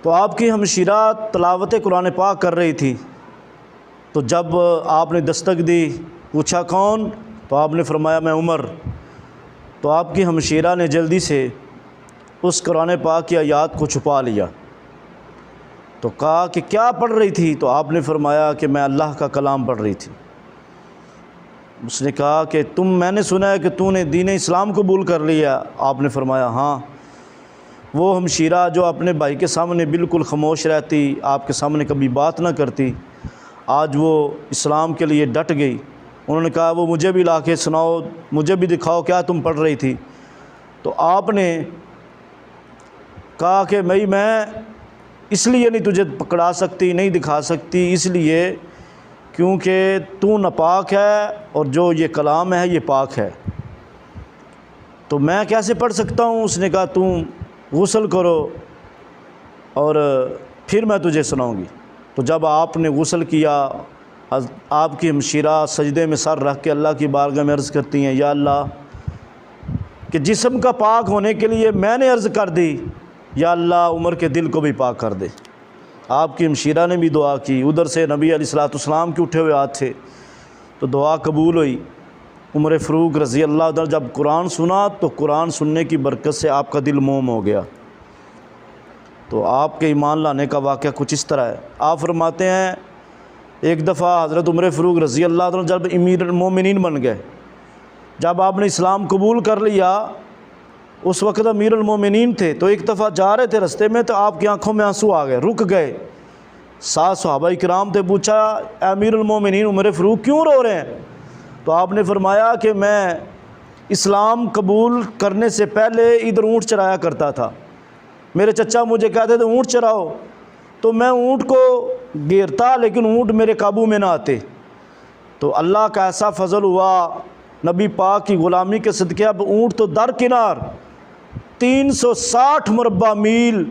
تو آپ کی ہمشیرہ تلاوت قرآن پاک کر رہی تھی، تو جب آپ نے دستک دی، پوچھا کون؟ تو آپ نے فرمایا میں عمر۔ تو آپ کی ہمشیرہ نے جلدی سے اس قرآن پاک کی آیات کو چھپا لیا، تو کہا کہ کیا پڑھ رہی تھی؟ تو آپ نے فرمایا کہ میں اللہ کا کلام پڑھ رہی تھی۔ اس نے کہا کہ میں نے سنا ہے کہ تو نے دین اسلام قبول کر لیا۔ آپ نے فرمایا ہاں۔ وہ ہمشیرہ جو اپنے بھائی کے سامنے بالکل خاموش رہتی، آپ کے سامنے کبھی بات نہ کرتی، آج وہ اسلام کے لیے ڈٹ گئی۔ انہوں نے کہا وہ مجھے بھی لا کے سناؤ، مجھے بھی دکھاؤ کیا تم پڑھ رہی تھی۔ تو آپ نے کہا کہ میں اس لیے نہیں تجھے پکڑا سکتی، نہیں دکھا سکتی، اس لیے کیونکہ تو ناپاک ہے اور جو یہ کلام ہے یہ پاک ہے، تو میں کیسے پڑھ سکتا ہوں؟ اس نے کہا تم غسل کرو اور پھر میں تجھے سناؤں گی۔ تو جب آپ نے غسل کیا، آپ کی ہمشیرہ سجدے میں سر رکھ کے اللہ کی بارگاہ میں عرض کرتی ہیں یا اللہ کہ جسم کا پاک ہونے کے لیے میں نے عرض کر دی، یا اللہ عمر کے دل کو بھی پاک کر دے۔ آپ کی ہمشیرہ نے بھی دعا کی، ادھر سے نبی علیہ السلام کے اٹھے ہوئے ہاتھ تھے، تو دعا قبول ہوئی۔ عمر فاروق رضی اللہ عنہ جب قرآن سنا تو قرآن سننے کی برکت سے آپ کا دل موم ہو گیا۔ تو آپ کے ایمان لانے کا واقعہ کچھ اس طرح ہے۔ آپ فرماتے ہیں ایک دفعہ حضرت عمر فاروق رضی اللہ عنہ جب امیر المومنین بن گئے، جب آپ نے اسلام قبول کر لیا، اس وقت امیر المومنین تھے، تو ایک دفعہ جا رہے تھے رستے میں تو آپ کی آنکھوں میں آنسو آ گئے، رک گئے۔ 7 صحابہ کرام تھے، پوچھا اے امیر المومنین عمر فاروق کیوں رو رہے ہیں؟ تو آپ نے فرمایا کہ میں اسلام قبول کرنے سے پہلے ادھر اونٹ چرایا کرتا تھا، میرے چچا مجھے کہتے تھے اونٹ چراؤ، تو میں اونٹ کو گھیرتا لیکن اونٹ میرے قابو میں نہ آتے، تو اللہ کا ایسا فضل ہوا نبی پاک کی غلامی کے صدقے اب اونٹ تو درکنار 360 مربع میل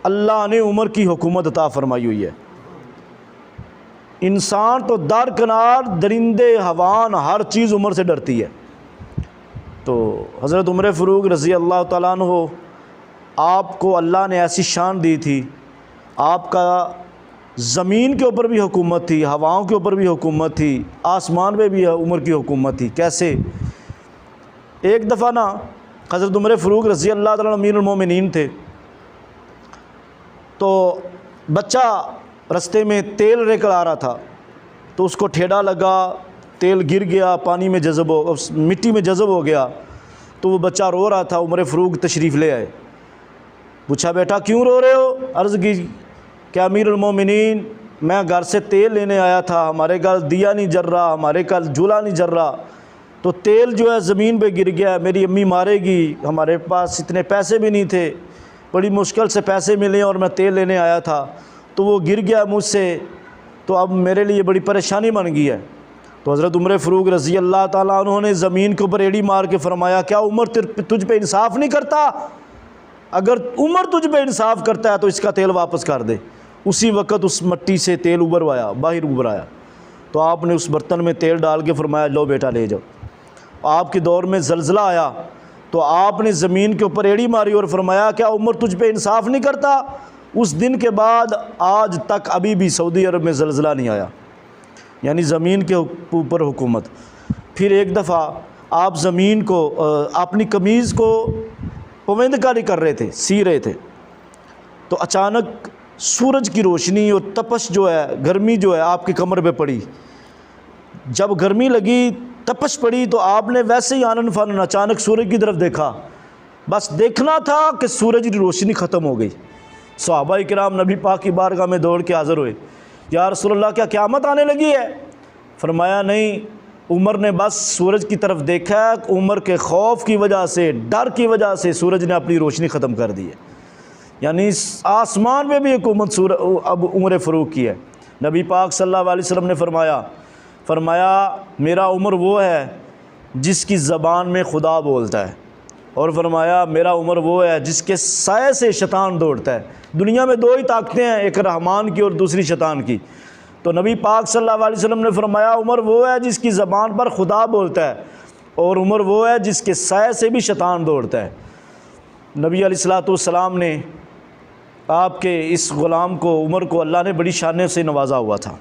اللہ نے عمر کی حکومت عطا فرمائی ہوئی ہے۔ انسان تو درکنار، درندے حیوان ہر چیز عمر سے ڈرتی ہے۔ تو حضرت عمر فاروق رضی اللہ تعالیٰ عنہ آپ کو اللہ نے ایسی شان دی تھی، آپ کا زمین کے اوپر بھی حکومت تھی، ہواؤں کے اوپر بھی حکومت تھی، آسمان پہ بھی عمر کی حکومت تھی۔ کیسے؟ ایک دفعہ نا حضرت عمر فاروق رضی اللہ تعالیٰ امیر المومنین تھے، تو بچہ رستے میں تیل لے کر آ رہا تھا، تو اس کو ٹھیڈا لگا، تیل گر گیا، پانی میں مٹی میں جذب ہو گیا، تو وہ بچہ رو رہا تھا۔ عمر فاروق تشریف لے آئے، پوچھا بیٹا کیوں رو رہے ہو؟ عرض کی کہ امیر المومنین میں گھر سے تیل لینے آیا تھا، ہمارے گھر دیا نہیں جل رہا، ہمارے گھر جولا نہیں جل رہا، تو تیل جو ہے زمین پہ گر گیا، میری امی مارے گی، ہمارے پاس اتنے پیسے بھی نہیں تھے، بڑی مشکل سے پیسے ملے اور میں تیل لینے آیا تھا، تو وہ گر گیا مجھ سے، تو اب میرے لیے بڑی پریشانی بن گئی ہے۔ تو حضرت عمر فاروق رضی اللہ تعالیٰ عنہ نے زمین کے اوپر ایڑی مار کے فرمایا کیا عمر تجھ پہ انصاف نہیں کرتا؟ اگر عمر تجھ پہ انصاف کرتا ہے تو اس کا تیل واپس کر دے۔ اسی وقت اس مٹی سے تیل باہر ابھر آیا، تو آپ نے اس برتن میں تیل ڈال کے فرمایا لو بیٹا لے جاؤ۔ آپ کے دور میں زلزلہ آیا تو آپ نے زمین کے اوپر ایڑی ماری اور فرمایا کیا عمر تجھ پہ انصاف نہیں کرتا؟ اس دن کے بعد آج تک ابھی بھی سعودی عرب میں زلزلہ نہیں آیا، یعنی زمین کے اوپر حکومت۔ پھر ایک دفعہ آپ زمین کو اپنی قمیض کو پویند کاری کر رہے تھے، سی رہے تھے، تو اچانک سورج کی روشنی اور تپش جو ہے، گرمی جو ہے آپ کی کمر پہ پڑی۔ جب گرمی لگی، تپش پڑی، تو آپ نے ویسے ہی آنن فانن اچانک سورج کی طرف دیکھا، بس دیکھنا تھا کہ سورج کی روشنی ختم ہو گئی۔ صحابہ کرام نبی پاک کی بارگاہ میں دوڑ کے حاضر ہوئے، یا رسول اللہ کیا قیامت آنے لگی ہے؟ فرمایا نہیں، عمر نے بس سورج کی طرف دیکھا، عمر کے خوف کی وجہ سے، ڈر کی وجہ سے سورج نے اپنی روشنی ختم کر دی ہے، یعنی آسمان میں بھی حکومت اب عمر فاروق کی ہے۔ نبی پاک صلی اللہ علیہ وسلم نے فرمایا میرا عمر وہ ہے جس کی زبان میں خدا بولتا ہے، اور فرمایا میرا عمر وہ ہے جس کے سائے سے شیطان دوڑتا ہے۔ دنیا میں 2 ہی طاقتیں ہیں، ایک رحمان کی اور دوسری شیطان کی، تو نبی پاک صلی اللہ علیہ وسلم نے فرمایا عمر وہ ہے جس کی زبان پر خدا بولتا ہے، اور عمر وہ ہے جس کے سائے سے بھی شیطان دوڑتا ہے۔ نبی علیہ الصلوۃ والسلام نے آپ کے اس غلام کو عمر کو اللہ نے بڑی شان سے نوازا ہوا تھا۔